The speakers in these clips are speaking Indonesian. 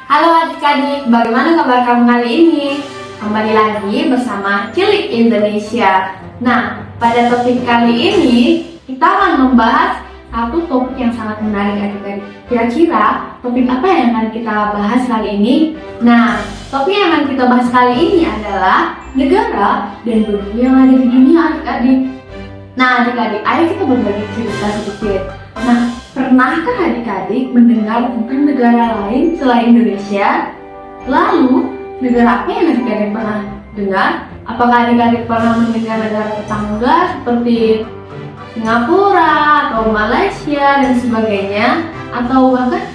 Halo adik-adik, bagaimana kabar kamu kali ini? Kembali lagi bersama Cilik Indonesia. Nah, pada topik kali ini kita akan membahas satu topik yang sangat menarik adik-adik. Kira-kira topik apa yang akan kita bahas kali ini? Nah, topik yang akan kita bahas kali ini adalah negara dan benua yang ada di dunia adik-adik. Nah adik-adik, ayo kita berbagi cerita sedikit. Nah, pernahkah adik-adik mendengar tentang negara lain selain Indonesia? Lalu, negara apa yang adik-adik pernah dengar? Apakah adik-adik pernah mendengar negara tetangga seperti Singapura atau Malaysia dan sebagainya? Atau bahkan,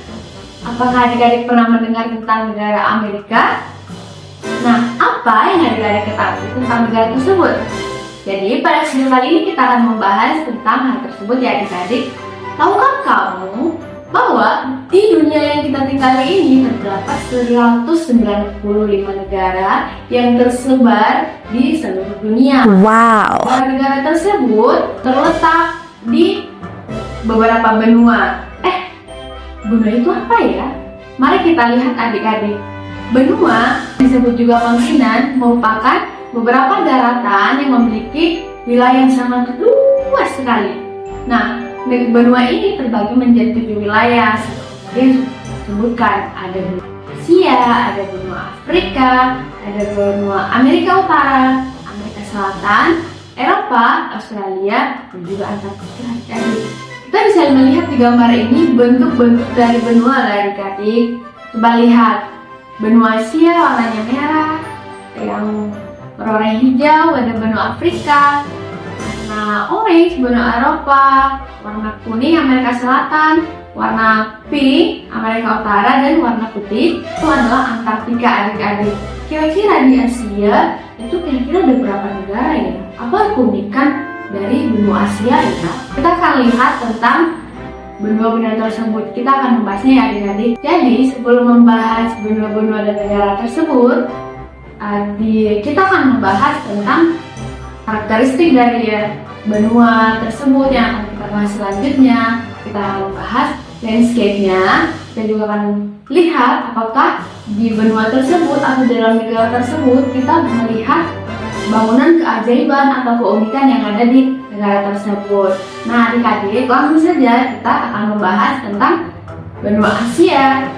apakah adik-adik pernah mendengar tentang negara Amerika? Nah, apa yang adik-adik ketahui tentang negara tersebut? Jadi, pada sesi kali ini kita akan membahas tentang hal tersebut ya adik-adik. Tahukah kamu bahwa di dunia yang kita tinggali ini terdapat 195 negara yang tersebar di seluruh dunia. Wow. Negara tersebut terletak di beberapa benua. Benua itu apa ya? Mari kita lihat adik-adik. Benua disebut juga kontinen merupakan beberapa daratan yang memiliki wilayah yang sangat luas sekali. Nah, benua ini terbagi menjadi 7 wilayah seperti disebutkan, ada benua Asia, ada benua Afrika, ada benua Amerika Utara, Amerika Selatan, Eropa, Australia, dan juga Antartika. Kita bisa melihat di gambar ini bentuk-bentuk dari benua adik-adik. Coba lihat, benua Asia warnanya merah, yang berwarna hijau ada benua Afrika, warna orange benua Eropa, warna kuning Amerika Selatan, warna pink Amerika Utara, dan warna putih itu adalah Antartika adik-adik. Kira-kira di Asia itu kira-kira ada berapa negara ya? Apa keunikan dari benua Asia ya? Kita akan lihat tentang benua-benua tersebut. Kita akan membahasnya ya adik-adik. Jadi sebelum membahas benua-benua dan negara tersebut, kita akan membahas tentang karakteristik dari benua tersebut yang akan kita bahas selanjutnya. Kita akan membahas landscape-nya. Kita juga akan lihat apakah di benua tersebut atau dalam negara tersebut kita melihat bangunan keajaiban atau keunikan yang ada di negara tersebut. Nah adik-adik, langsung saja kita akan membahas tentang benua Asia.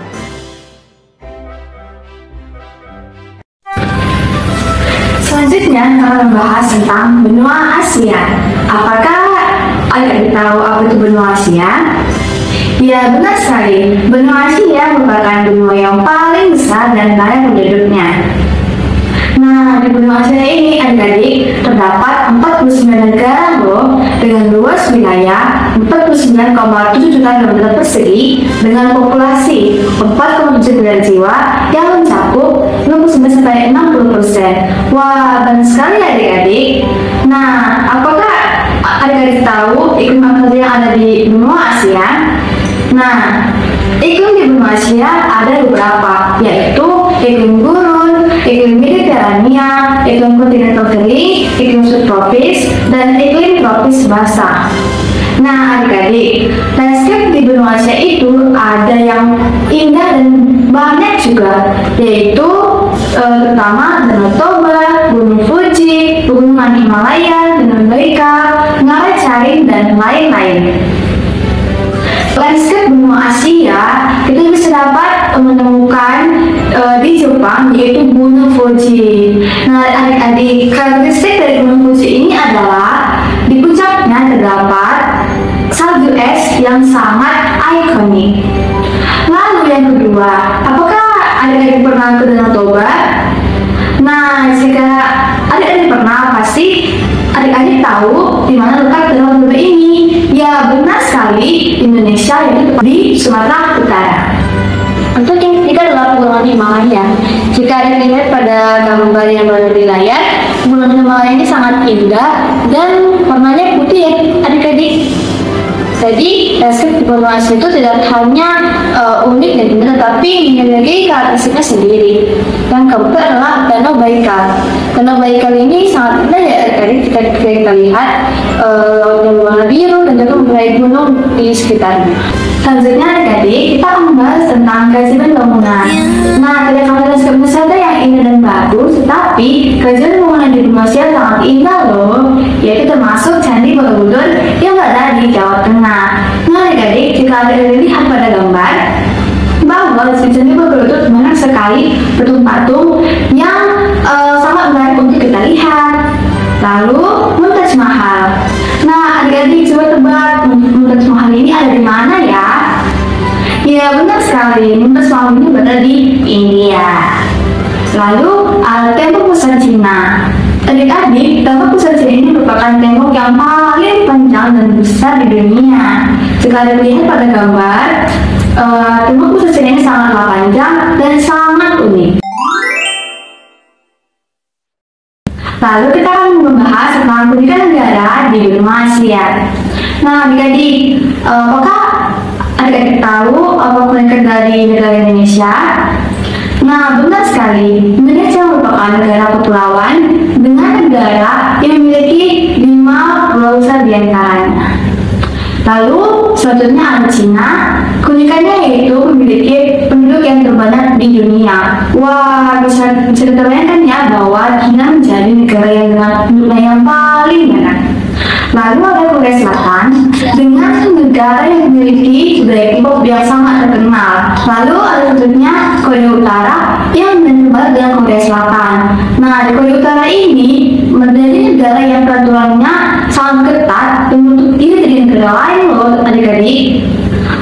Selanjutnya kita akan membahas tentang benua Asia. Apakah adik-adik tahu apa itu benua Asia? Ya benar sekali, benua Asia merupakan benua yang paling besar dan kaya penduduknya. Nah, di benua Asia ini adik-adik terdapat 49 negara loh, dengan luas wilayah 49,7 juta km persegi dengan populasi 4,7 miliar jiwa yang mencakup 59-60%. Wah, banyak sekali adik-adik. Nah, apakah adik-adik tahu iklim apa saja yang ada di benua Asia? Nah, iklim di benua Asia ada beberapa, yaitu iklim gurun, iklim Mediterania, iklim kontinental kering, iklim subtropis, dan iklim tropis basah. Nah adik-adik, landscape di benua Asia itu ada yang indah dan banyak juga, yaitu terutama Danau Toba, Gunung Fuji, Pegunungan Himalaya, Gunung Baikal, Ngarai Charing, dan lain-lain. Landscape benua Asia kita bisa dapat menemukan di Jepang, yaitu Gunung Fuji. Nah adik-adik, karakteristik dari Gunung Fuji ini adalah di puncaknya terdapat salju es yang sangat ikonik. Lalu yang kedua, apakah adik-adik pernah ke Danau Toba? Nah, jika adik-adik pernah, pasti adik-adik tahu di mana letak Danau Toba ini. Ya benar sekali, Indonesia, yaitu di Sumatera Utara. Untuk yang ketiga adalah Pegunungan Himalaya. Jika adik lihat pada gambar yang berada di layar, Pegunungan Himalaya ini sangat indah dan warnanya putih ya adik-adik. Jadi landscape di benua Asia itu tidak hanya unik dan indah, tetapi memiliki karakteristiknya sendiri. Yang keempat adalah Danau Baikal. Danau Baikal ini sangat indah ya adik-adik. Kita lihat lautnya berwarna biru dan juga mempunyai gunung di sekitarnya. Selanjutnya adik-adik, kita akan membahas tentang keajaiban bangunan. Tapi kerajaan pembangunan di benua Asia sangat indah loh, yaitu termasuk Candi Borobudur yang berada di Jawa Tengah. Nah adik-adik, jika ada lihat pada gambar bahwa di Candi Borobudur banyak sekali patung-patung yang sangat menarik untuk kita lihat. Lalu Mumtaz Mahal. Nah adik-adik coba tebak Mumtaz Mahal ini ada di mana ya? Ya benar sekali, Mumtaz Mahal ini berada di India. Lalu tembok pusat Cina. Adik-adik, tembok pusat Cina ini merupakan tembok yang paling panjang dan besar di dunia. Jika Anda lihat pada gambar, tembok pusat Cina ini sangatlah panjang dan sangat unik. Lalu kita akan membahas tentang pendidikan negara di benua Asia. Nah, adik-adik, apakah adik-adik tahu apa pendidikan dari negara Indonesia? Nah, benar sekali. Indonesia merupakan negara kepulauan dengan negara yang memiliki 5 pulau besar di antaranya. Lalu, selanjutnya ada Cina. Keunikannya yaitu memiliki penduduk yang terbanyak di dunia. Wah, bisa kita bayangkan ya bahwa Cina menjadi negara yang dengan penduduk yang paling banyak. Lalu ada Korea Selatan dengan negara yang memiliki budaya K-pop yang sangat terkenal. Lalu ada tentunya Korea Utara yang menempel dengan Korea Selatan. Nah, di Korea Utara ini menjadi negara yang peraturannya sangat ketat dan menutup diri dari negara lain loh adik-adik.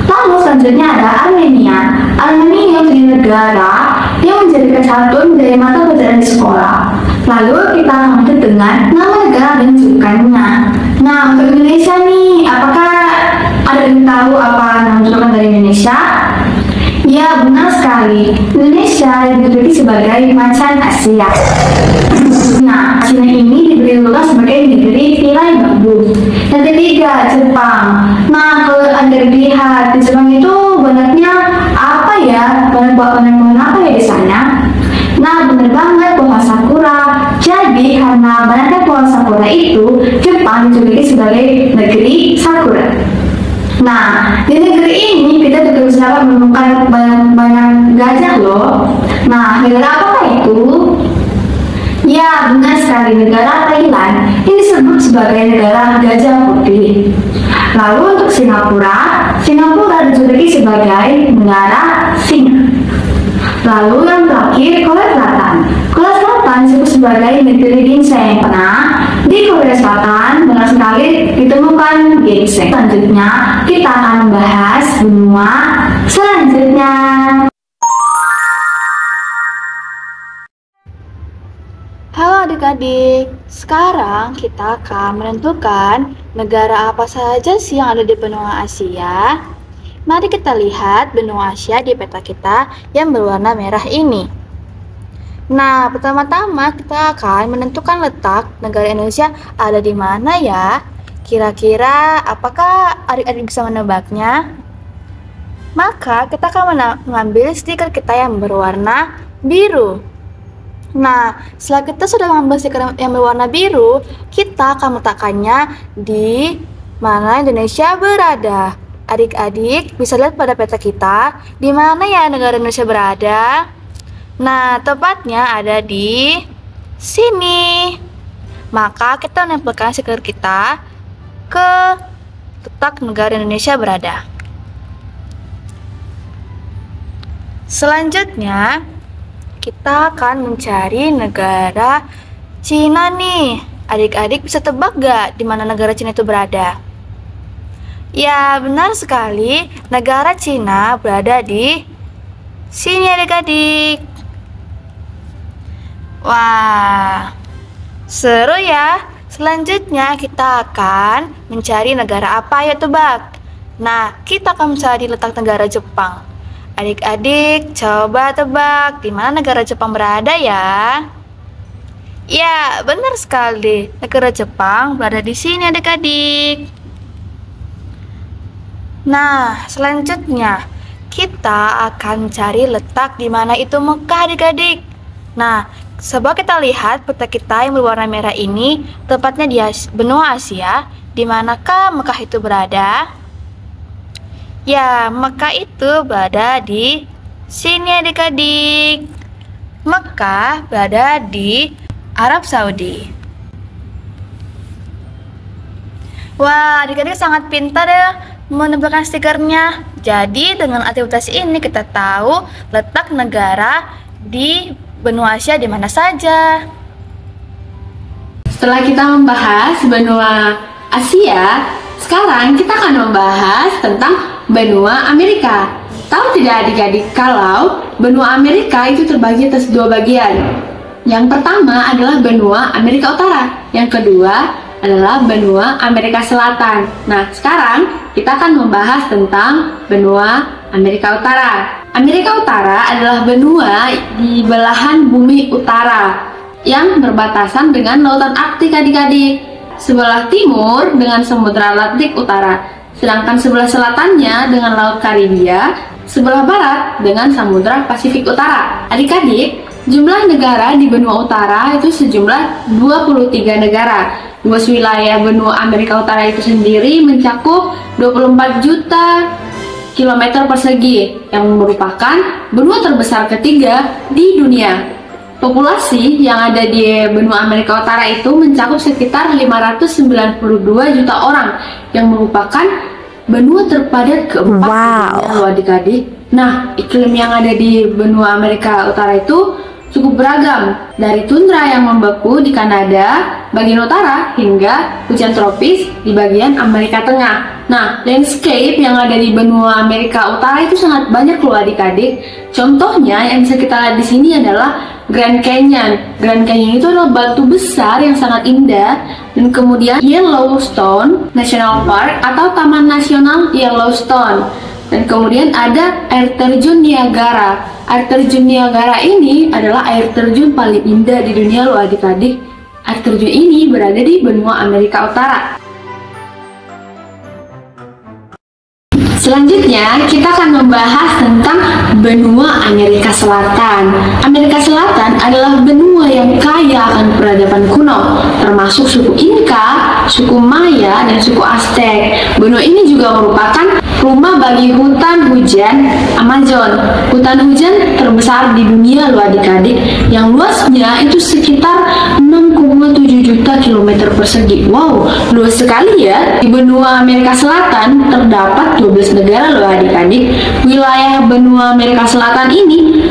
Lalu selanjutnya ada Armenia. Armenia menjadi negara yang menjadi kesatuan dari mata pelajaran di sekolah. Lalu kita lanjut dengan nama negara dan julukannya. Nah, untuk Indonesia nih, apakah ada yang tahu apa nama julukan dari Indonesia? Ya, benar sekali. Indonesia dijuluki sebagai macan Asia. Nah, Cina ini diberi julukan sebagai negeri tirai bambu. Yang ketiga, Jepang. Nah, kalau Anda lihat di Jepang itu banyaknya apa ya? Banyak pohon apa ya di sana? Nah, benar banget, pohon sakura. Jadi, karena banyaknya pohon sakura itu, Jepang dijuluki sebagai negeri sakura. Nah, di negeri ini kita juga bisa menemukan banyak gajah loh. Nah, negara apa itu? Ya, benar sekali, negara Thailand. Ini disebut sebagai negara gajah putih. Lalu untuk Singapura dijuluki sebagai negara singa. Lalu yang terakhir, Korea Selatan. Korea Selatan disebut sebagai negeri ginseng karena di Korea Selatan banyak sekali ditemukan ginseng. Selanjutnya, kita akan membahas benua selanjutnya. Halo adik-adik, sekarang kita akan menentukan negara apa saja sih yang ada di benua Asia. Mari kita lihat benua Asia di peta kita yang berwarna merah ini. Nah, pertama-tama kita akan menentukan letak negara Indonesia ada di mana ya. Kira-kira apakah adik-adik bisa menebaknya? Maka kita akan mengambil stiker kita yang berwarna biru. Nah, setelah kita sudah mengambil stiker yang berwarna biru, kita akan meletakkannya di mana Indonesia berada. Adik-adik bisa lihat pada peta kita di mana ya negara Indonesia berada. Nah, tepatnya ada di sini. Maka kita menempelkan stiker kita ke letak negara Indonesia berada. Selanjutnya, kita akan mencari negara Cina nih. Adik-adik bisa tebak gak di mana negara Cina itu berada? Ya, benar sekali. Negara Cina berada di sini adik-adik. Wah, seru ya. Selanjutnya kita akan mencari negara apa ya tebak? Nah, kita akan mencari letak negara Jepang. Adik-adik coba tebak di mana negara Jepang berada ya? Ya, benar sekali. Negara Jepang berada di sini adik-adik. Nah, selanjutnya kita akan cari letak di mana itu Mekah adik-adik. Nah, coba kita lihat peta kita yang berwarna merah ini, tepatnya di benua Asia. Di manakah Mekah itu berada? Ya, Mekah itu berada di sini adik-adik. Mekah berada di Arab Saudi. Wah, adik-adik sangat pintar ya menebakkan stikernya. Jadi dengan aktivitas ini kita tahu letak negara di benua Asia di mana saja. Setelah kita membahas benua Asia, sekarang kita akan membahas tentang benua Amerika. Tahu tidak adik-adik kalau benua Amerika itu terbagi atas dua bagian? Yang pertama adalah benua Amerika Utara, yang kedua adalah benua Amerika Selatan. Nah, sekarang kita akan membahas tentang benua Amerika Utara. Amerika Utara adalah benua di belahan bumi utara yang berbatasan dengan lautan Arktik adik-adik. Sebelah timur dengan Samudra Atlantik Utara, sedangkan sebelah selatannya dengan Laut Karibia, sebelah barat dengan Samudra Pasifik Utara. Adik-adik, jumlah negara di benua utara itu sejumlah 23 negara. Luas wilayah benua Amerika Utara itu sendiri mencakup 24 juta kilometer persegi yang merupakan benua terbesar ketiga di dunia. Populasi yang ada di benua Amerika Utara itu mencakup sekitar 592 juta orang yang merupakan benua terpadat keempat di dunia loh adik-adik. Nah, iklim yang ada di benua Amerika Utara itu cukup beragam, dari tundra yang membeku di Kanada bagian utara hingga hujan tropis di bagian Amerika Tengah. Nah, landscape yang ada di benua Amerika Utara itu sangat banyak loh adik-adik. Contohnya yang bisa kita lihat di sini adalah Grand Canyon. Grand Canyon itu adalah batu besar yang sangat indah, dan kemudian Yellowstone National Park atau Taman Nasional Yellowstone. Dan kemudian ada air terjun Niagara. Air terjun Niagara ini adalah air terjun paling indah di dunia loh adik-adik. Air terjun ini berada di benua Amerika Utara. Selanjutnya, kita akan membahas tentang benua Amerika Selatan. Amerika Selatan adalah benua yang kaya akan peradaban kuno, termasuk suku Inka, suku Maya, dan suku Aztec. Benua ini juga merupakan rumah bagi hutan hujan Amazon. Hutan hujan terbesar di dunia loh adik-adik, yang luasnya itu sekitar 6,7 juta kilometer persegi. Wow, luas sekali ya. Di benua Amerika Selatan terdapat 12 negara loh adik-adik. Wilayah benua Amerika Selatan ini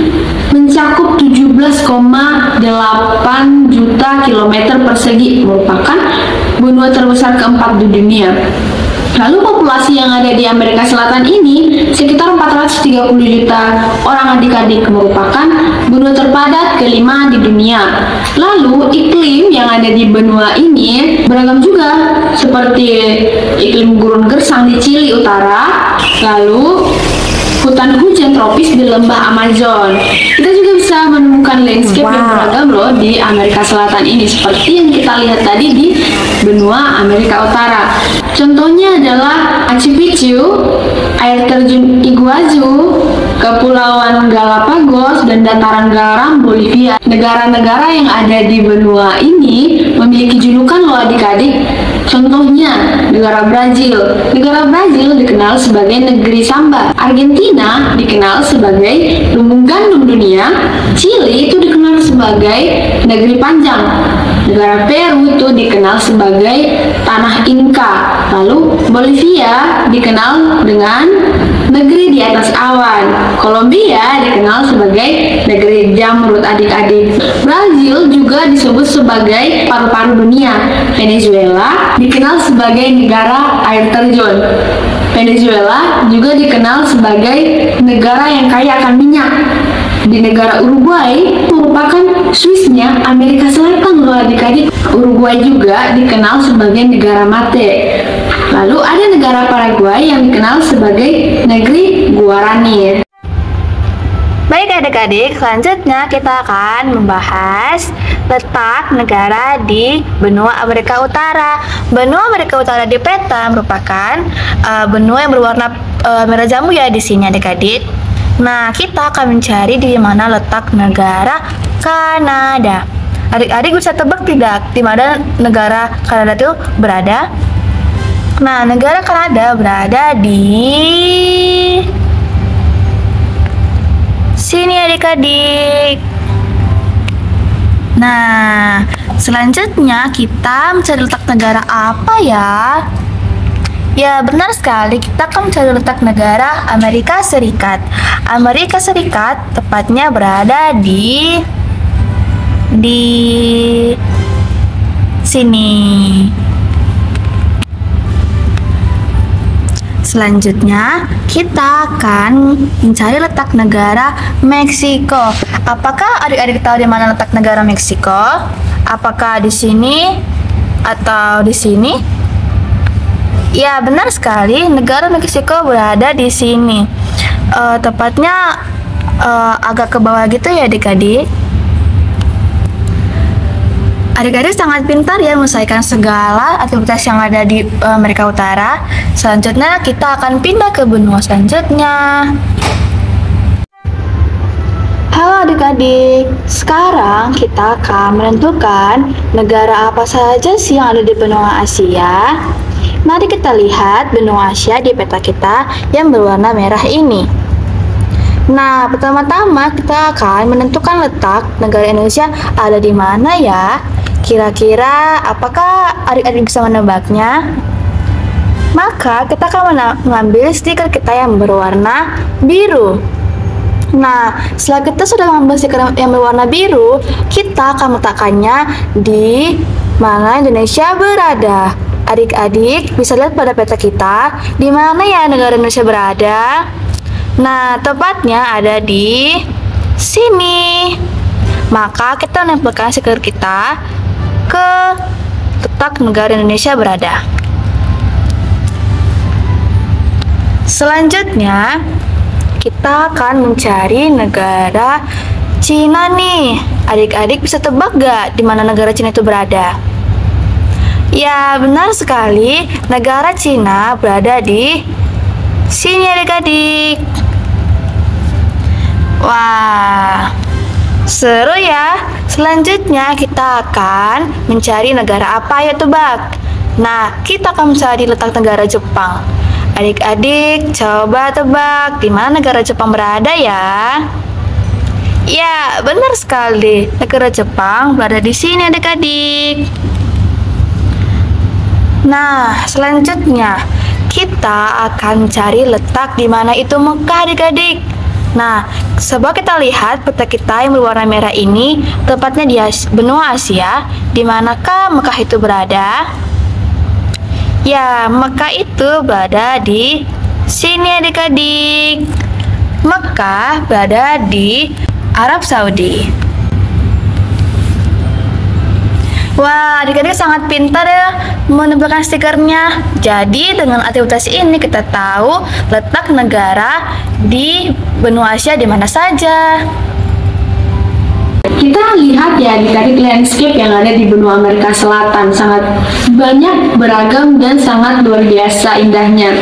mencakup 17,8 juta kilometer persegi, merupakan benua terbesar keempat di dunia. Lalu populasi yang ada di Amerika Selatan ini sekitar 430 juta orang adik-adik, merupakan benua terpadat kelima di dunia. Lalu iklim yang ada di benua ini beragam juga, seperti iklim gurun gersang di Chili Utara, lalu hutan hujan tropis di lembah Amazon. Kita juga bisa menemukan landscape yang beragam loh di Amerika Selatan ini, seperti yang kita lihat tadi di benua Amerika Utara. Contohnya adalah Machu Picchu, air terjun Iguazu, Kepulauan Galapagos, dan dataran garam Bolivia. Negara-negara yang ada di benua ini memiliki julukan loh adik-adik. Contohnya, negara Brazil. Negara Brazil dikenal sebagai negeri samba. Argentina dikenal sebagai lumbung gandum dunia. Chili itu dikenal sebagai negeri panjang. Negara Peru itu dikenal sebagai tanah Inka. Lalu Bolivia dikenal dengan negeri di atas awan. Kolombia dikenal sebagai negeri jamrut adik-adik. Brazil juga disebut sebagai paru-paru dunia. Venezuela dikenal sebagai negara air terjun. Venezuela juga dikenal sebagai negara yang kaya akan minyak. Di negara Uruguay merupakan Swissnya Amerika Selatan loh adik-adik. Uruguay juga dikenal sebagai negara mate. Lalu ada negara Paraguay yang dikenal sebagai negeri Guarani. Baik adik-adik, selanjutnya kita akan membahas letak negara di benua Amerika Utara. Benua Amerika Utara di peta merupakan benua yang berwarna merah jambu ya di sini adik-adik. Nah, kita akan mencari di mana letak negara Kanada. Adik-adik bisa tebak tidak di mana negara Kanada itu berada? Nah, negara Kanada berada di sini adik-adik. Nah, Selanjutnya kita mencari letak negara apa ya? Ya, benar sekali, kita akan mencari letak negara Amerika Serikat. Amerika Serikat tepatnya berada di sini. Selanjutnya, kita akan mencari letak negara Meksiko. Apakah adik-adik tahu di mana letak negara Meksiko? Apakah di sini atau di sini? Ya, benar sekali, negara Meksiko berada di sini. Tepatnya agak ke bawah gitu ya adik-adik. Adik-adik sangat pintar ya menyelesaikan segala aktivitas yang ada di Amerika Utara. Selanjutnya kita akan pindah ke benua selanjutnya. Halo adik-adik, sekarang kita akan menentukan negara apa saja sih yang ada di benua Asia. Mari kita lihat benua Asia di peta kita yang berwarna merah ini. Nah, pertama-tama kita akan menentukan letak negara Indonesia ada di mana ya. Kira-kira apakah adik-adik bisa menebaknya? Maka kita akan mengambil stiker kita yang berwarna biru. Nah, setelah kita sudah mengambil stiker yang berwarna biru, kita akan meletakkannya di mana Indonesia berada. Adik-adik bisa lihat pada peta kita di mana ya negara Indonesia berada. Nah, tepatnya ada di sini. Maka kita menempelkan stiker kita ke letak negara Indonesia berada. Selanjutnya, kita akan mencari negara Cina nih. Adik-adik bisa tebak gak di mana negara Cina itu berada? Ya, benar sekali. Negara Cina berada di sini adik-adik. Wah, seru ya. Selanjutnya kita akan mencari negara apa ya tebak. Nah, kita akan mencari letak negara Jepang. Adik-adik coba tebak di mana negara Jepang berada ya. Ya, benar sekali. Negara Jepang berada di sini adik-adik. Nah, selanjutnya kita akan cari letak di mana itu Mekah adik-adik. Nah, coba kita lihat peta kita yang berwarna merah ini, tepatnya di benua Asia. Di manakah Mekah itu berada? Ya, Mekah itu berada di sini adik-adik. Mekah berada di Arab Saudi. Wah, adik-adik sangat pintar ya menempelkan stikernya. Jadi dengan aktivitas ini kita tahu letak negara di benua Asia di mana saja. Kita lihat ya adik-adik landscape yang ada di benua Amerika Selatan sangat banyak, beragam, dan sangat luar biasa indahnya.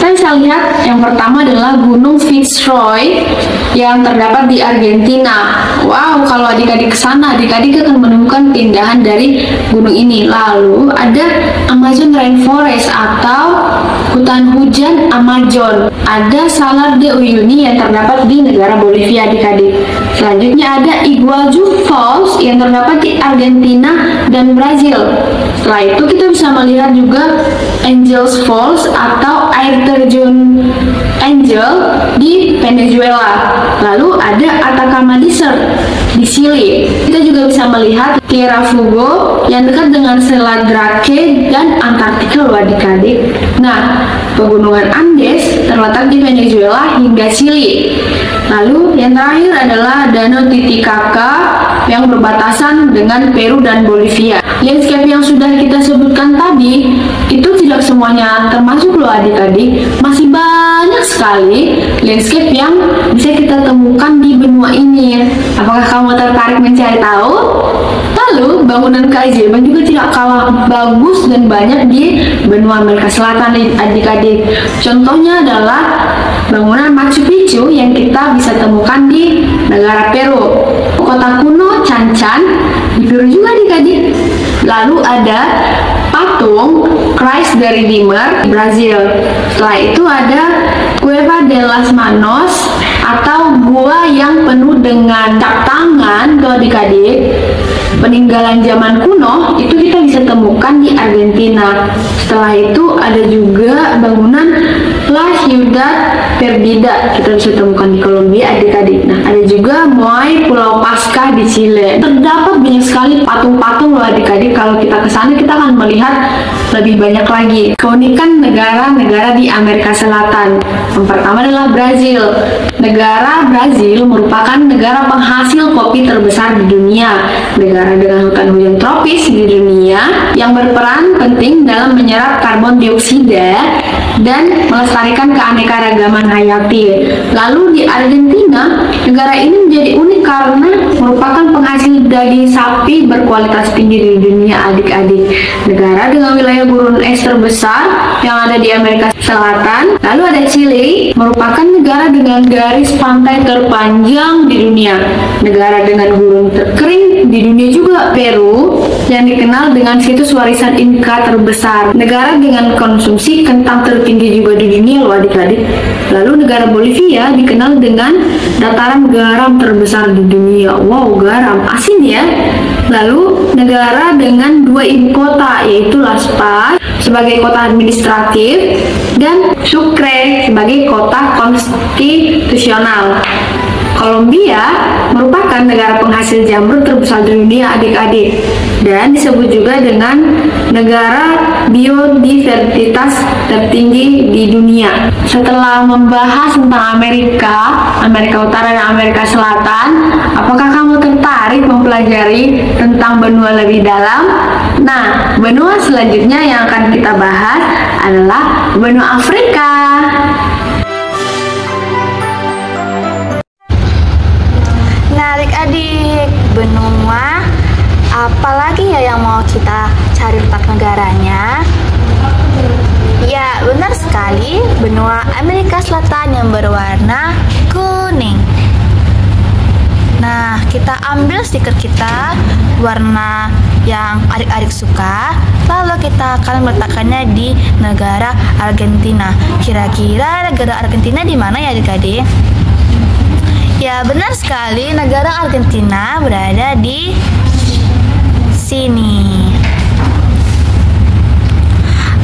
Kita bisa lihat yang pertama adalah Gunung Fitzroy yang terdapat di Argentina. Wow, kalau adik-adik ke sana, adik-adik akan menemukan keindahan dari gunung ini. Lalu ada Amazon Rainforest atau hutan hujan Amazon. Ada Salar de Uyuni yang terdapat di negara Bolivia adik-adik. Selanjutnya ada Iguazu Falls yang terdapat di Argentina dan Brazil. Setelah itu kita bisa melihat juga Angels Falls atau air terjun Angel di Venezuela. Lalu ada Atacama Desert di Chili. Kita juga bisa melihat Tierra Fuego yang dekat dengan Selat Drake dan Antartika loh adik-adik. Nah, pegunungan Andes terletak di Venezuela hingga Chili. Lalu yang terakhir adalah Danau Titicaca yang berbatasan dengan Peru dan Bolivia. Landscape yang sudah kita sebutkan tadi itu tidak semuanya termasuk loh adik-adik. Masih banyak sekali landscape yang bisa kita temukan di benua ini. Apakah kamu tertarik mencari tahu? Lalu bangunan keajaiban juga tidak kalah bagus dan banyak di benua Amerika Selatan adik-adik. Contohnya adalah bangunan Machu Picchu yang kita bisa temukan di negara Peru. Kota kuno Chan Chan di Peru juga adik-adik. Lalu ada patung Christ the Redeemer di Brazil. Setelah itu ada Cueva Cuenca de las Manos atau gua yang penuh dengan cap tangan tuh adik-adik, peninggalan zaman kuno itu kita bisa temukan di Argentina. Setelah itu ada juga bangunan La Ciudad Perdida, kita bisa temukan di Kolombia adik-adik. Nah, ada juga Moai Pulau Pasca di Chile. Terdapat banyak sekali patung-patung loh adik-adik. Kalau kita ke sana kita akan melihat lebih banyak lagi keunikan negara-negara di Amerika Selatan. Yang pertama adalah Brazil. Negara Brazil merupakan negara penghasil kopi terbesar di dunia. Negara dengan hutan hujan tropis di dunia yang berperan penting dalam menyerap karbon dioksida dan melestarikan keanekaragaman hayati. Lalu di Argentina, negara ini menjadi unik karena merupakan penghasil daging sapi berkualitas tinggi di dunia adik-adik. Negara dengan wilayah gurun es terbesar yang ada di Amerika Selatan. Lalu ada Chile, merupakan negara dengan garis pantai terpanjang di dunia. Negara dengan gurun terkering di dunia juga Peru, yang dikenal dengan situs warisan Inka terbesar. Negara dengan konsumsi kentang tertinggi juga di dunia loh adik-adik. Lalu negara Bolivia dikenal dengan dataran garam terbesar di dunia. Wow, garam asin ya. Lalu negara dengan 2 ibu kota, yaitu Las Paz sebagai kota administratif dan Sucre sebagai kota konstitusional. Kolombia merupakan negara penghasil jamur terbesar di dunia adik-adik dan disebut juga dengan negara biodiversitas tertinggi di dunia. Setelah membahas tentang Amerika Utara dan Amerika Selatan, apakah kamu tertarik mempelajari tentang benua lebih dalam? Nah, benua selanjutnya yang akan kita bahas adalah benua Afrika. Nah, adik-adik, benua apalagi ya yang mau kita cari letak negaranya? Ya, benar sekali, benua Amerika Selatan yang berwarna kuning. Nah, kita ambil stiker kita warna yang adik-adik suka, lalu kita akan meletakkannya di negara Argentina. Kira-kira negara Argentina di mana ya adik-adik? Ya, benar sekali, negara Argentina berada di sini.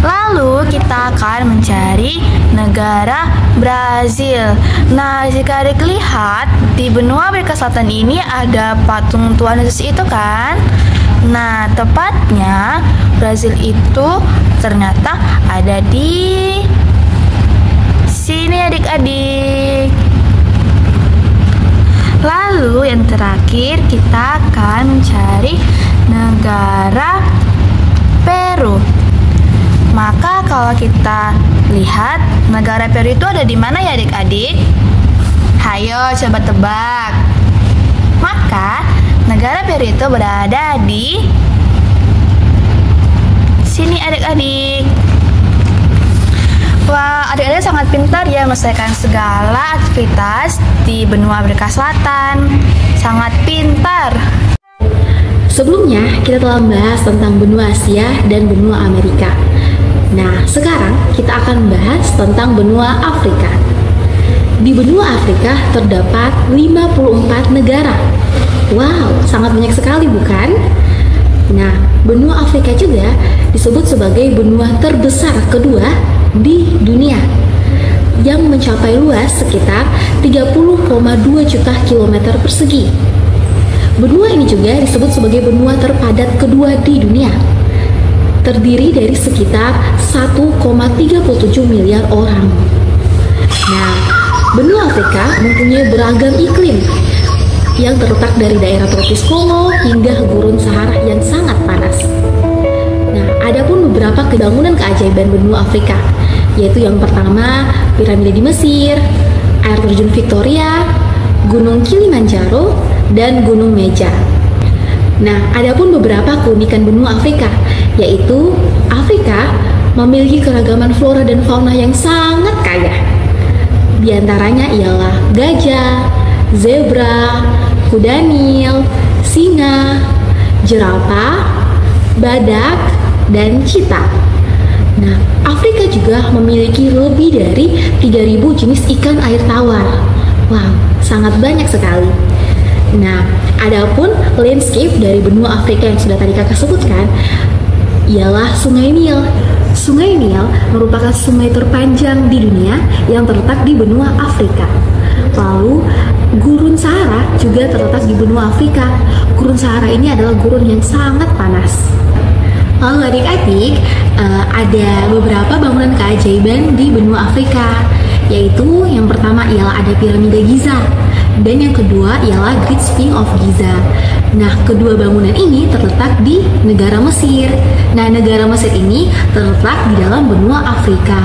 Lalu kita akan mencari negara Brazil. Nah, jika adik lihat di benua Amerika Selatan ini ada patung Tuhan Yesus itu kan? Nah, tepatnya Brazil itu ternyata ada di sini adik-adik. Lalu yang terakhir kita akan mencari negara Peru. Maka kalau kita lihat negara Peru itu ada di mana ya adik-adik? Hayo coba tebak. Maka negara Peru itu berada di sini adik-adik. Wah, adik-adik sangat pintar ya menyelesaikan segala aktivitas di benua Amerika Selatan. Sangat pintar. Sebelumnya, kita telah membahas tentang benua Asia dan benua Amerika. Nah, sekarang kita akan membahas tentang benua Afrika. Di benua Afrika terdapat 54 negara. Wow, sangat banyak sekali bukan? Nah, benua Afrika juga disebut sebagai benua terbesar kedua di dunia yang mencapai luas sekitar 30,2 juta kilometer persegi. Benua ini juga disebut sebagai benua terpadat kedua di dunia. Terdiri dari sekitar 1,37 miliar orang. Nah, benua Afrika mempunyai beragam iklim yang terletak dari daerah tropis Kongo hingga gurun Sahara yang sangat panas. Nah, ada pun beberapa kebangunan keajaiban benua Afrika, yaitu yang pertama piramida di Mesir, air terjun Victoria, Gunung Kilimanjaro, dan Gunung Meja. Nah, ada pun beberapa keunikan benua Afrika, yaitu Afrika memiliki keragaman flora dan fauna yang sangat kaya. Di antaranya ialah gajah, zebra, kuda Nil, singa, jerapah, badak, dan cheetah. Nah, Afrika juga memiliki lebih dari 3.000 jenis ikan air tawar. Wow, sangat banyak sekali. Nah, adapun landscape dari benua Afrika yang sudah tadi kakak sebutkan ialah Sungai Nil. Sungai Nil merupakan sungai terpanjang di dunia yang terletak di benua Afrika. Lalu, Gurun Sahara juga terletak di benua Afrika. Gurun Sahara ini adalah gurun yang sangat panas. Lalu adik-adik, ada beberapa bangunan keajaiban di benua Afrika, yaitu yang pertama ialah ada piramida Giza, dan yang kedua ialah Great Sphinx of Giza. Nah, kedua bangunan ini terletak di negara Mesir. Nah, negara Mesir ini terletak di dalam benua Afrika.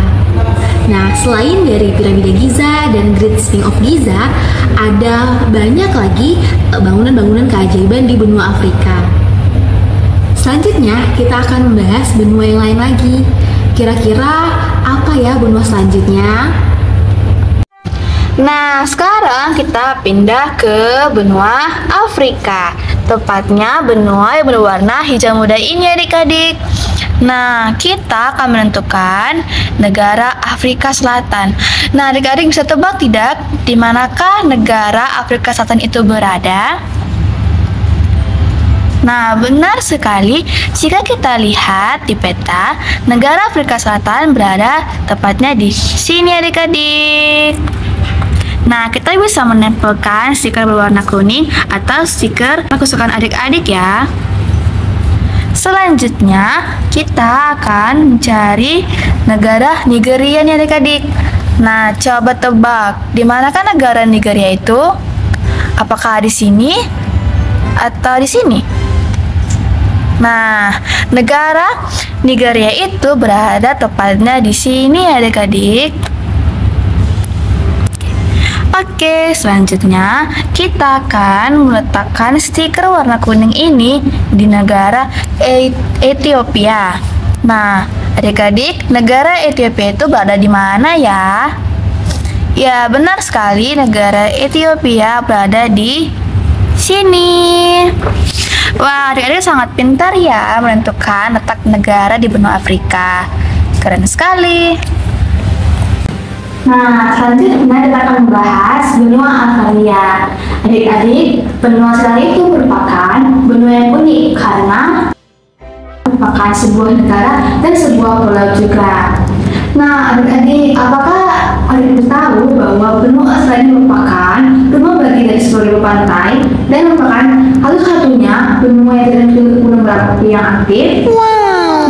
Nah, selain dari piramida Giza dan Great Sphinx of Giza, ada banyak lagi bangunan-bangunan keajaiban di benua Afrika. Selanjutnya, kita akan membahas benua yang lain lagi. Kira-kira apa ya benua selanjutnya? Nah, sekarang kita pindah ke benua Afrika. Tepatnya benua yang berwarna hijau muda ini adik-adik. Nah, kita akan menentukan negara Afrika Selatan. Nah, adik-adik bisa tebak tidak di manakah negara Afrika Selatan itu berada? Nah, benar sekali. Jika kita lihat di peta, negara Afrika Selatan berada tepatnya di sini adik-adik. Nah, kita bisa menempelkan stiker berwarna kuning atau stiker kesukaan adik-adik ya. Selanjutnya, kita akan mencari negara Nigeria nih adik-adik. Nah, coba tebak, di manakah negara Nigeria itu? Apakah di sini atau di sini? Nah, negara Nigeria itu berada tepatnya di sini adik-adik. Oke, selanjutnya kita akan meletakkan stiker warna kuning ini di negara Ethiopia. Nah, adik-adik, negara Ethiopia itu berada di mana ya? Ya, benar sekali, negara Ethiopia berada di sini. Wah, adik-adik sangat pintar ya menentukan letak negara di benua Afrika. Keren sekali. Nah, selanjutnya kita akan membahas benua Australia. Adik-adik, benua Australia itu merupakan benua yang unik karena merupakan sebuah negara dan sebuah pulau juga. Nah, adik-adik, apakah adik tahu bahwa benua Australia merupakan benua bagi dari seluruh pantai dan merupakan satu-satunya benua yang tidak memiliki gunung berapi yang aktif?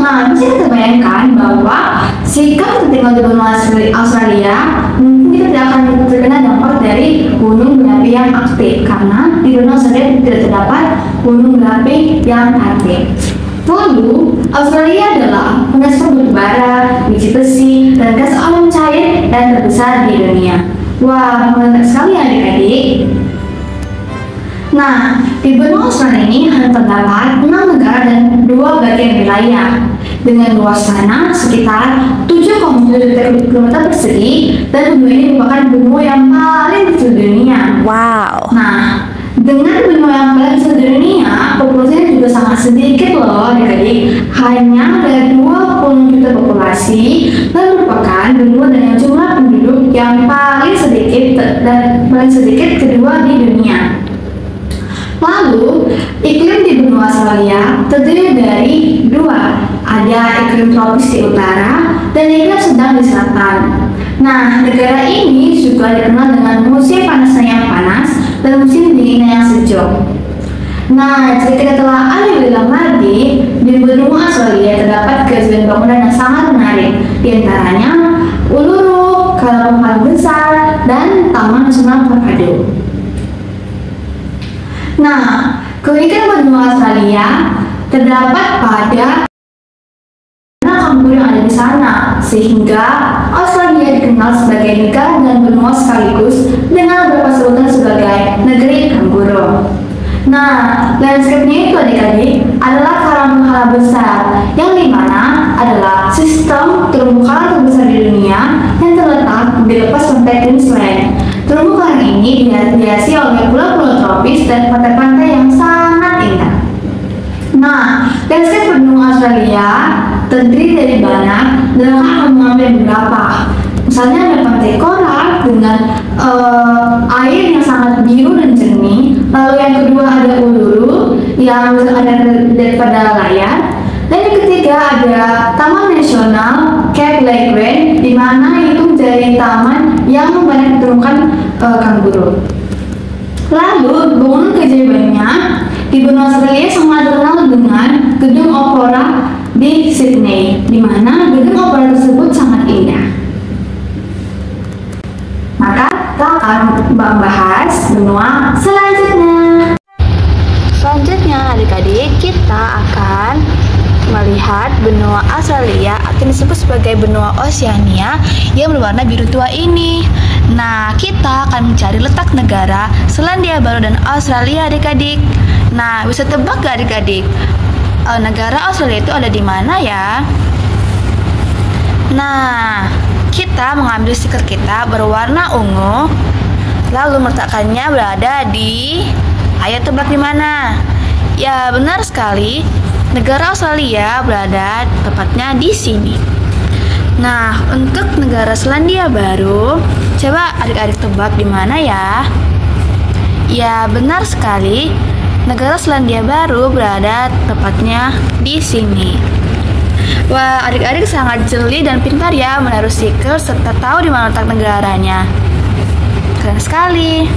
Nah, bisa kita bayangkan bahwa jika kita tinggal di benua Australia, mungkin kita tidak akan terkena dampak dari gunung berapi yang aktif karena di benua Australia tidak terdapat gunung berapi yang aktif. Lalu, Australia adalah penghasil batu bara, biji besi, dan gas alam cair yang terbesar di dunia. Wah, menarik sekali adik-adik. Nah, di benua Australia ini hanya terdapat 6 negara dan 2 bagian wilayah dengan luas tanah sekitar 7,7 juta kilometer persegi dan benua ini merupakan benua yang paling kecil di dunia. Wow. Nah, dengan benua yang paling kecil di dunia, populasinya juga sangat sedikit loh adik-adik. Hanya ada 20 juta populasi dan merupakan benua dengan jumlah penduduk yang paling sedikit dan paling sedikit kedua di dunia. Lalu, iklim di benua Australia terdiri dari 2. Ada iklim tropis di utara dan iklim sedang di selatan. Nah, negara ini juga dikenal dengan musim panasnya yang panas dan musim dinginnya yang sejuk. Nah, jika kita telah lebih lagi, di benua Australia terdapat keajaiban bangunan yang sangat menarik, di antaranya Uluru, Kalaupang Besar, dan Taman Nasional Parkado. Nah, keunikan benua Australia terdapat pada kanguru yang ada di sana, sehingga Australia dikenal sebagai negara dan benua sekaligus dengan beberapa sebutan sebagai negeri kanguru. Nah, landscape-nya itu adik-adik adalah karang besar, yang dimana adalah sistem terumbu karang terbesar di dunia yang terletak di lepas pantai Queensland. Terumbu karang ini dihiasi oleh pulau-pulau tropis dan pantai-pantai yang sangat indah. Nah, landscape benua Australia terdiri dari banyak dan akan mengambil beberapa. Misalnya ada pantai koral dengan air yang sangat biru dan jernih. Lalu yang kedua ada Uluru yang ada daripada layar. Dan yang ketiga ada Taman Nasional Cape Leeuwin, di mana itu menjadi taman yang banyak ditemukan kanguru. Lalu bangunan keajaibannya di benua Australia sangat terkenal dengan Gedung Opera di Sydney, di mana gedung opera tersebut sangat indah. Maka kita akan membahas benua selanjutnya. Selanjutnya adik-adik kita akan melihat benua Australia atau disebut sebagai benua Oceania yang berwarna biru tua ini. Nah, kita akan mencari letak negara Selandia Baru dan Australia adik-adik. Nah, bisa tebak gak adik-adik? Negara Australia itu ada di mana ya? Nah, kita mengambil stiker kita berwarna ungu, lalu meletakkannya berada di, ayo tebak di mana? Ya, benar sekali. Negara Australia berada tepatnya di sini. Nah, untuk negara Selandia Baru, coba adik-adik tebak di mana ya? Ya, benar sekali. Negara Selandia Baru berada tepatnya di sini. Wah, adik-adik sangat jeli dan pintar ya menaruh stiker serta tahu di mana letak negaranya. Keren sekali.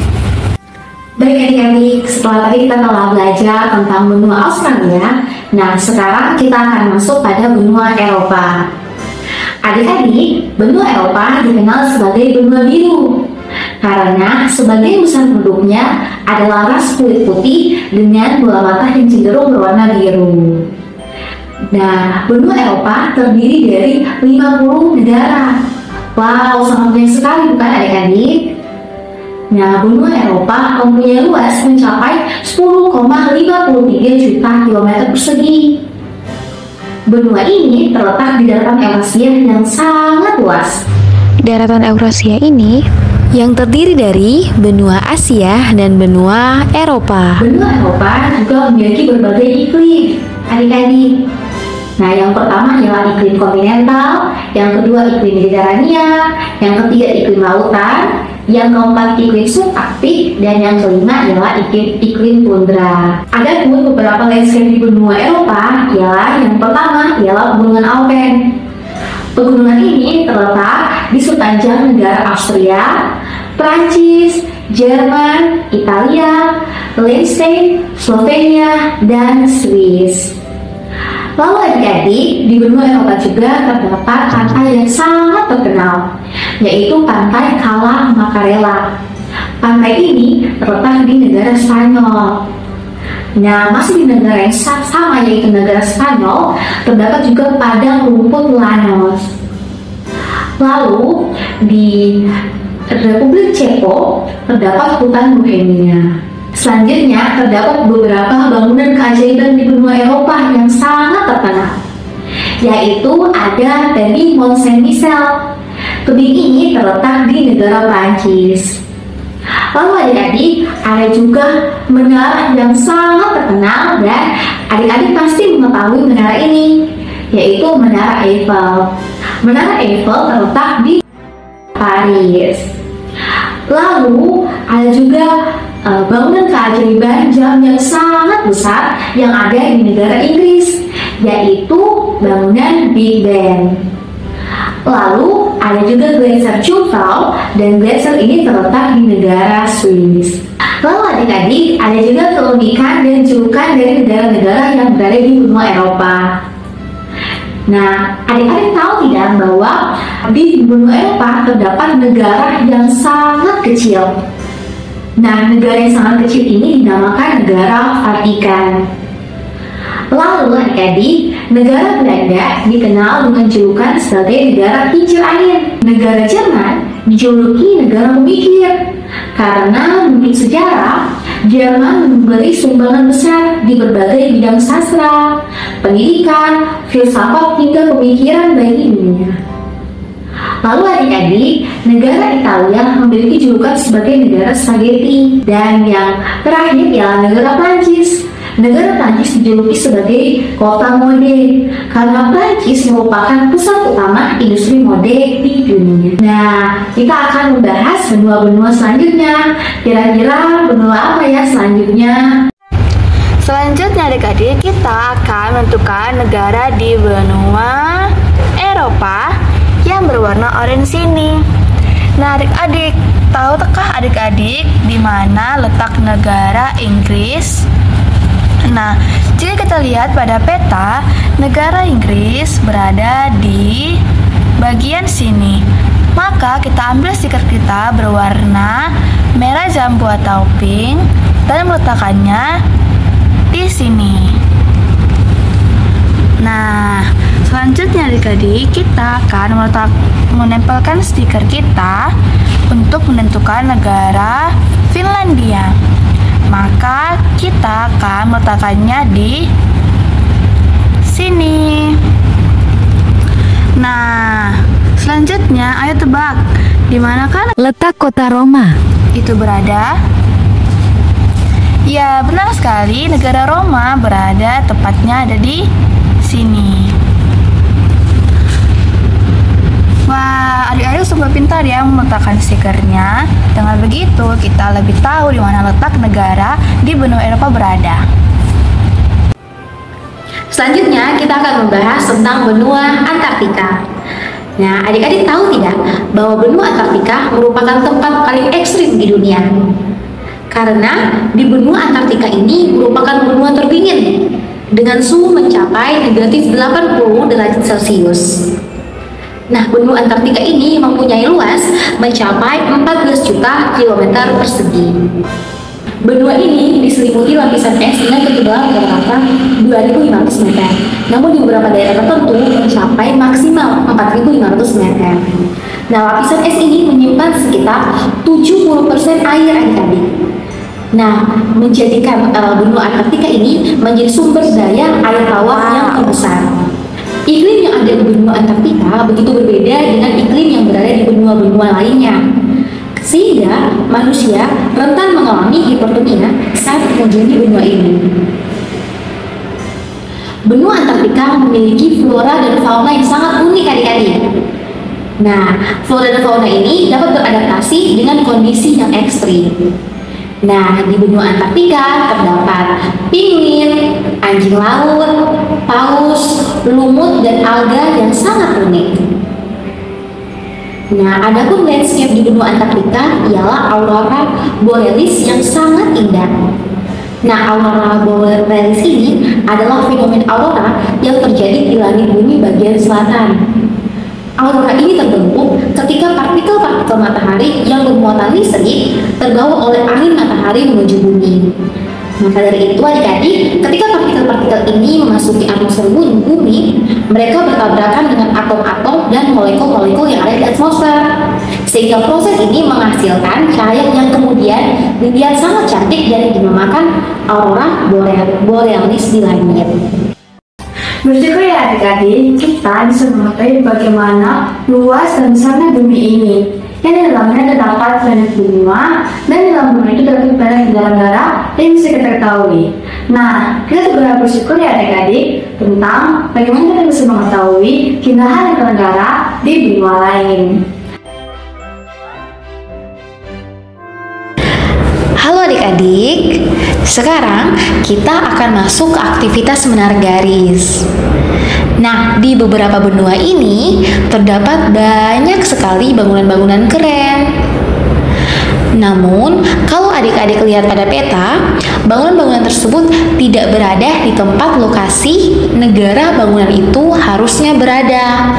Baik adik-adik, setelah tadi kita telah belajar tentang benua Australia, nah sekarang kita akan masuk pada benua Eropa. Adik-adik, benua Eropa dikenal sebagai benua biru karena sebagai besar penduduknya adalah ras kulit putih dengan bola mata yang cenderung berwarna biru. Nah, benua Eropa terdiri dari 50 negara. Wow, sangat banyak sekali bukan adik-adik? Nah, benua Eropa mempunyai luas mencapai 10,53 juta kilometer persegi. Benua ini terletak di daratan Eurasia yang sangat luas. Daratan Eurasia ini yang terdiri dari benua Asia dan benua Eropa. Benua Eropa juga memiliki berbagai iklim, adik-adik. Nah, yang pertama ialah iklim kontinental, yang kedua iklim Mediterania, yang ketiga iklim lautan, yang keempat iklim subarktik, dan yang kelima ialah iklim tundra. Ada pun beberapa landscape di benua Eropa ialah yang pertama ialah pegunungan Alpen. Pegunungan ini terletak di sepanjang negara Austria, Prancis, Jerman, Italia, Liechtenstein, Slovenia, dan Swiss. Lalu adik-adik, di benua Eropa juga terdapat pantai yang sangat terkenal, yaitu Pantai Cala Macarela. Pantai ini terletak di negara Spanyol. Nah, masih di negara yang sama yaitu negara Spanyol, terdapat juga padang rumput Llanos. Lalu, di Republik Ceko terdapat hutan Bohemia. Selanjutnya, terdapat beberapa bangunan keajaiban di benua Eropa yang sangat terkenal, yaitu ada tadi Mont Saint-Michel. Tebing ini terletak di negara Prancis. Lalu adik-adik, ada juga menara yang sangat terkenal dan adik-adik pasti mengetahui menara ini, yaitu Menara Eiffel. Menara Eiffel terletak di Paris. Lalu ada juga bangunan keajaiban jam yang sangat besar yang ada di negara Inggris, yaitu bangunan Big Ben. Lalu ada juga Glacier Jungfrau, dan glacier ini terletak di negara Swiss. Lalu adik-adik, ada juga keunikan dan julukan dari negara-negara yang berada di benua Eropa. Nah, adik-adik tahu tidak bahwa di benua Eropa terdapat negara yang sangat kecil. Nah, negara yang sangat kecil ini dinamakan negara Vatikan. Lalu adik-adik, negara Belanda dikenal dengan julukan sebagai negara kincir angin. Negara Jerman dijuluki negara pemikir karena menurut sejarah, Jerman memberi sumbangan besar di berbagai bidang sastra, pendidikan, filsafat hingga pemikiran bagi dunia. Lalu adik-adik, negara Italia memiliki julukan sebagai negara spaghetti, dan yang terakhir ialah negara Prancis. negara Prancis dijuluki sebagai kota mode karena Prancis merupakan pusat utama industri mode di dunia. Nah, kita akan membahas benua-benua selanjutnya. Kira-kira benua apa ya selanjutnya? Selanjutnya adik-adik, kita akan menentukan negara di benua Eropa yang berwarna oranye ini. Nah, adik-adik, tahukah adik-adik di mana letak negara Inggris? Nah, jika kita lihat pada peta, negara Inggris berada di bagian sini. Maka kita ambil stiker kita berwarna merah jambu atau pink dan meletakkannya di sini. Nah, selanjutnya adik-adik, kita akan menempelkan stiker kita untuk menentukan negara Finlandia. Maka kita akan meletakkannya di sini. Nah, selanjutnya ayo tebak, di manakah Letak kota Roma itu berada? Ya, benar sekali, negara Roma berada tepatnya ada di sini. Wah, adik-adik sungguh pintar ya meletakkan stikernya. Dengan begitu, kita lebih tahu di mana letak negara di benua Eropa berada. Selanjutnya, kita akan membahas tentang benua Antartika. Nah, adik-adik tahu tidak bahwa benua Antartika merupakan tempat paling ekstrim di dunia? Karena di benua Antartika ini merupakan benua terdingin dengan suhu mencapai negatif 80 derajat Celcius. Nah, benua Antartika ini mempunyai luas mencapai 14 juta kilometer persegi. Benua ini diselimuti lapisan es dengan ketebalan rata-rata 2.500 meter. Namun di beberapa daerah tertentu mencapai maksimal 4.500 meter. Nah, lapisan es ini menyimpan sekitar 70% air adik-adik. Nah, menjadikan benua Antartika ini menjadi sumber daya air tawar yang terbesar. Iklim yang ada di benua Antartika begitu berbeda dengan iklim yang berada di benua-benua lainnya, sehingga manusia rentan mengalami hipotermia saat mengunjungi benua ini. Benua Antartika memiliki flora dan fauna yang sangat unik adik-adik. Nah, flora dan fauna ini dapat beradaptasi dengan kondisi yang ekstrim. Nah, di benua Antartika terdapat penguin, anjing laut, paus, lumut, dan alga yang sangat unik. Nah, adapun landscape di benua Antartika ialah aurora borealis yang sangat indah. Nah, aurora borealis ini adalah fenomena aurora yang terjadi di langit bumi bagian selatan. Aurora ini terbentuk ketika partikel-partikel matahari yang bermuatan listrik terbawa oleh angin matahari menuju bumi. Maka dari itu adik-adik, ketika partikel-partikel ini memasuki atmosfer bumi, mereka bertabrakan dengan atom-atom dan molekul-molekul yang ada di atmosfer. Sehingga proses ini menghasilkan cahaya yang kemudian dilihat sangat cantik dan dinamakan aurora borealis di langit. Bersyukur ya adik-adik, kita bisa mengetahui bagaimana luas dan besarnya bumi ini. Yang di dalamnya terdapat banyak benua, dan di dalam benua itu terdapat banyak negara-negara yang bisa kita ketahui. Nah, kita juga bersyukur ya adik-adik tentang bagaimana kita bisa mengetahui keindahan negara di benua lain. Halo adik-adik, sekarang kita akan masuk ke aktivitas menarik garis. Nah, di beberapa benua ini terdapat banyak sekali bangunan-bangunan keren. Namun, kalau adik-adik lihat pada peta, bangunan-bangunan tersebut tidak berada di tempat lokasi negara bangunan itu harusnya berada.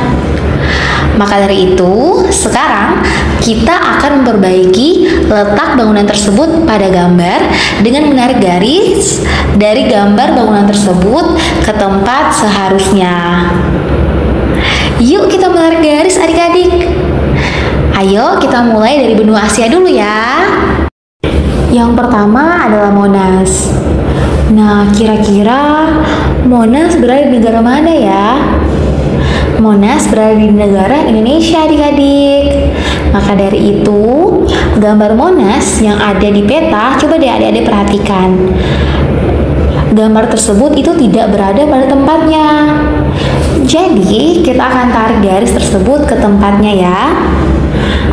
Maka dari itu, sekarang kita akan memperbaiki letak bangunan tersebut pada gambar dengan menarik garis dari gambar bangunan tersebut ke tempat seharusnya. Yuk kita menarik garis adik-adik. Ayo kita mulai dari benua Asia dulu ya. Yang pertama adalah Monas. Nah, kira-kira Monas berada di negara mana ya? Monas berada di negara Indonesia adik-adik. Maka dari itu, gambar Monas yang ada di peta, coba deh adik-adik perhatikan. gambar tersebut itu tidak berada pada tempatnya. Jadi, kita akan tarik garis tersebut ke tempatnya ya.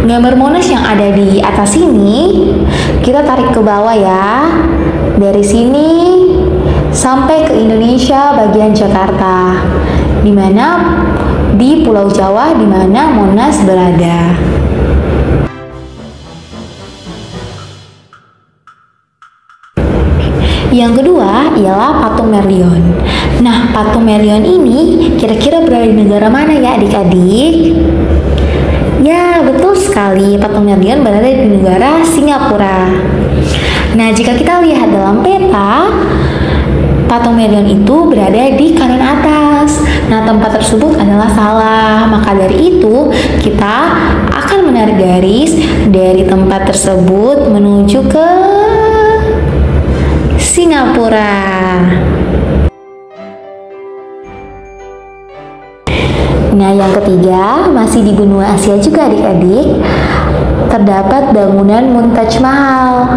Gambar Monas yang ada di atas sini, kita tarik ke bawah ya. Dari sini sampai ke Indonesia bagian Jakarta, di mana di Pulau Jawa di mana Monas berada. Yang kedua ialah patung Merlion. Nah, patung Merlion ini kira-kira berada di negara mana ya adik-adik? Ya, betul sekali, patung Merlion berada di negara Singapura. Nah, jika kita lihat dalam peta, patung Merlion itu berada di kanan atas. Nah, tempat tersebut adalah salah. Maka dari itu, kita akan menarik garis dari tempat tersebut menuju ke Singapura. Nah, yang ketiga masih di benua Asia juga adik-adik, terdapat bangunan Muntaj Mahal.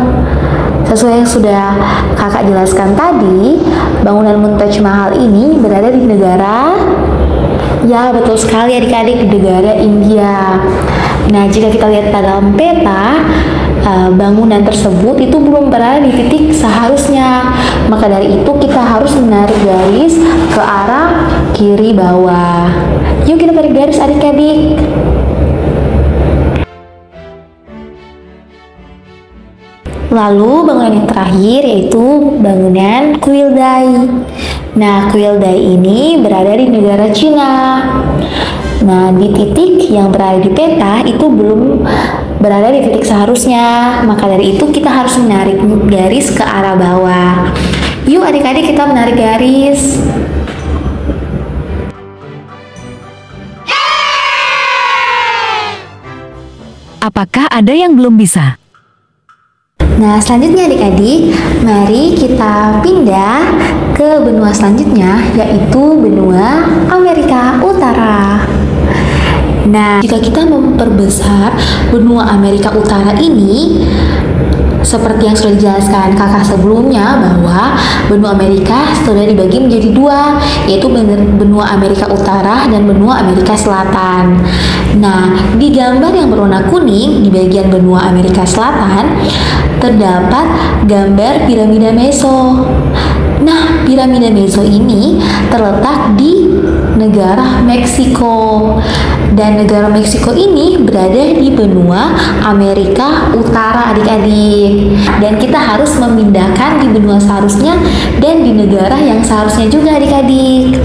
Sesuai yang sudah kakak jelaskan tadi, bangunan Muntaj Mahal ini berada di negara, ya betul sekali adik-adik, di negara India. Nah, jika kita lihat dalam peta, bangunan tersebut itu belum berada di titik seharusnya. Maka dari itu kita harus menarik garis ke arah kiri bawah. Yuk kita tarik garis adik-adik. Lalu bangunan yang terakhir yaitu bangunan Kuil Dai. Nah, Kuil Dai ini berada di negara Cina. Nah, di titik yang berada di peta itu belum berada di titik seharusnya. Maka dari itu kita harus menarik garis ke arah bawah. Yuk adik-adik kita menarik garis. Apakah ada yang belum bisa? Nah, selanjutnya adik-adik, mari kita pindah ke benua selanjutnya, yaitu benua Amerika Utara. Nah, jika kita memperbesar benua Amerika Utara ini, seperti yang sudah dijelaskan kakak sebelumnya, bahwa benua Amerika sudah dibagi menjadi dua, yaitu benua Amerika Utara dan benua Amerika Selatan. Nah, di gambar yang berwarna kuning di bagian benua Amerika Selatan terdapat gambar piramida Meso. Nah, piramida Meso ini terletak di negara Meksiko, dan negara Meksiko ini berada di benua Amerika Utara adik-adik, dan kita harus memindahkan di benua seharusnya dan di negara yang seharusnya juga adik-adik.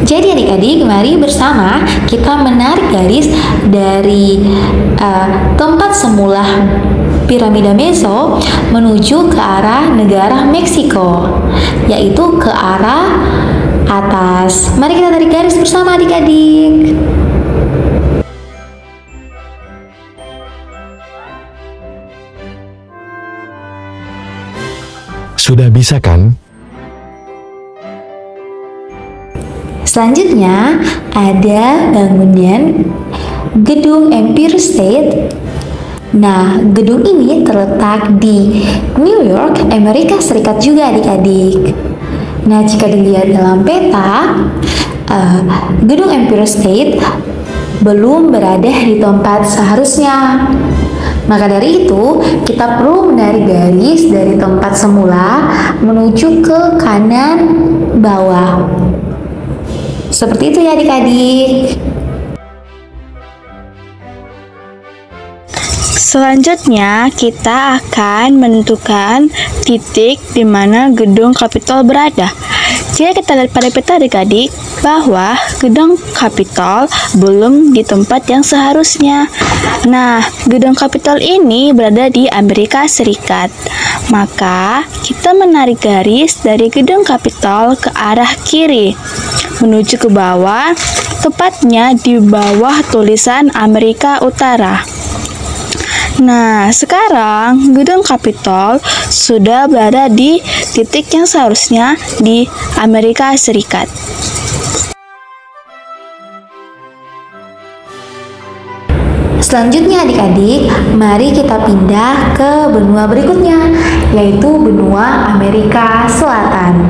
Jadi adik-adik, mari bersama kita menarik garis dari tempat semula piramida Meso menuju ke arah negara Meksiko, yaitu ke arah atas. Mari kita tarik garis bersama adik-adik. Sudah bisa kan? Selanjutnya ada bangunan gedung Empire State. Nah, gedung ini terletak di New York, Amerika Serikat juga adik-adik. Nah, jika dilihat dalam peta, gedung Empire State belum berada di tempat seharusnya. Maka dari itu, kita perlu menarik garis dari tempat semula menuju ke kanan bawah. Seperti itu ya adik-adik. Selanjutnya, kita akan menentukan titik di mana gedung Capitol berada. Jika kita lihat pada peta adik-adik, bahwa gedung Capitol belum di tempat yang seharusnya. Nah, gedung Capitol ini berada di Amerika Serikat. Maka, kita menarik garis dari gedung Capitol ke arah kiri, menuju ke bawah, tepatnya di bawah tulisan Amerika Utara. Nah, sekarang gedung Capitol sudah berada di titik yang seharusnya di Amerika Serikat. Selanjutnya adik-adik, mari kita pindah ke benua berikutnya, yaitu benua Amerika Selatan.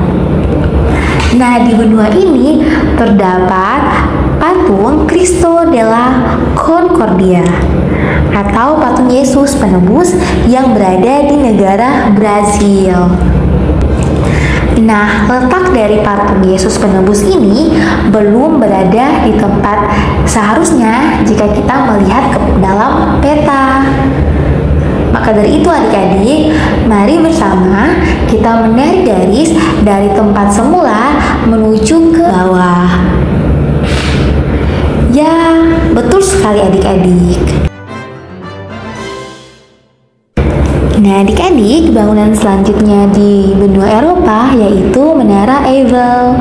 Nah, di benua ini terdapat patung Cristo della Concordia atau patung Yesus Penebus yang berada di negara Brazil. Nah, letak dari patung Yesus Penebus ini belum berada di tempat seharusnya jika kita melihat ke dalam peta. Maka dari itu adik-adik, mari bersama kita menarik garis dari tempat semula menuju ke bawah. Ya, betul sekali adik-adik. Nah, adik-adik, bangunan selanjutnya di benua Eropa yaitu Menara Eiffel.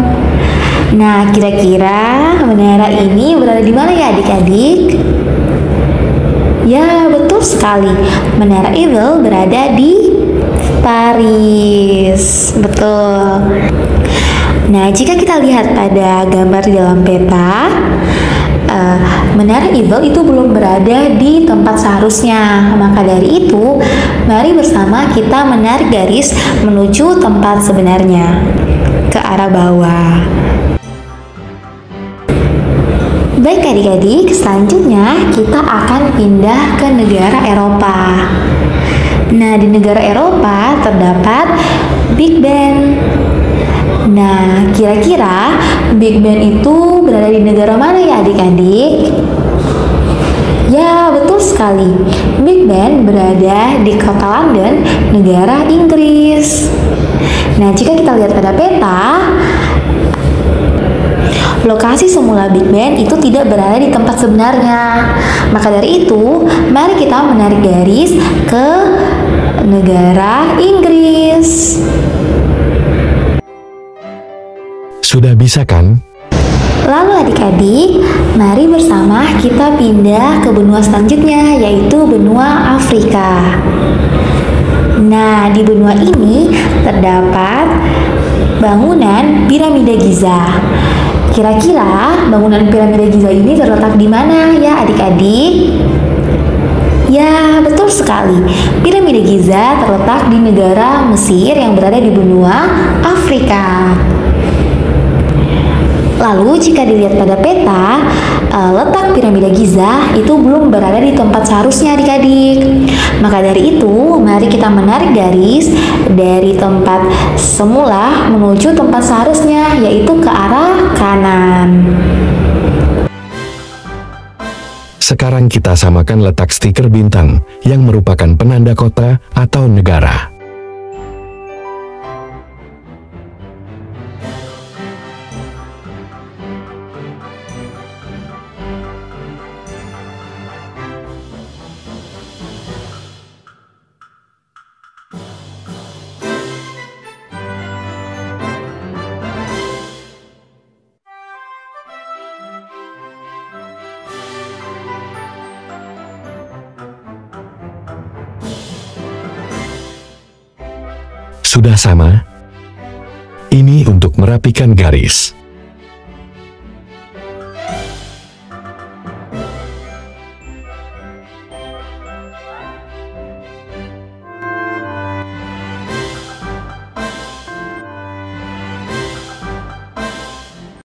Nah, kira-kira menara ini berada di mana ya adik-adik? Ya, betul sekali. Menara Eiffel berada di Paris. Betul. Nah, jika kita lihat pada gambar di dalam peta, Menara Eiffel itu belum berada di tempat seharusnya. Maka dari itu, mari bersama kita menarik garis menuju tempat sebenarnya, ke arah bawah. Baik adik-adik, selanjutnya kita akan pindah ke negara Eropa. Nah, di negara Eropa terdapat Big Ben. Nah, kira-kira Big Ben itu berada di negara mana ya adik-adik? Ya, betul sekali. Big Ben berada di kota London, negara Inggris. Nah, jika kita lihat pada peta, lokasi semula Big Ben itu tidak berada di tempat sebenarnya. Maka dari itu, mari kita menarik garis ke negara Inggris. Sudah bisa kan? Lalu adik-adik, mari bersama kita pindah ke benua selanjutnya, yaitu benua Afrika. Nah, di benua ini terdapat bangunan piramida Giza. Kira-kira bangunan piramida Giza ini terletak di mana ya adik-adik? Ya, betul sekali. Piramida Giza terletak di negara Mesir yang berada di benua Afrika. Lalu jika dilihat pada peta, letak piramida Giza itu belum berada di tempat seharusnya adik-adik. Maka dari itu, mari kita menarik garis dari tempat semula menuju tempat seharusnya, yaitu ke arah kanan. Sekarang kita samakan letak stiker bintang yang merupakan penanda kota atau negara. Sudah sama? Ini untuk merapikan garis.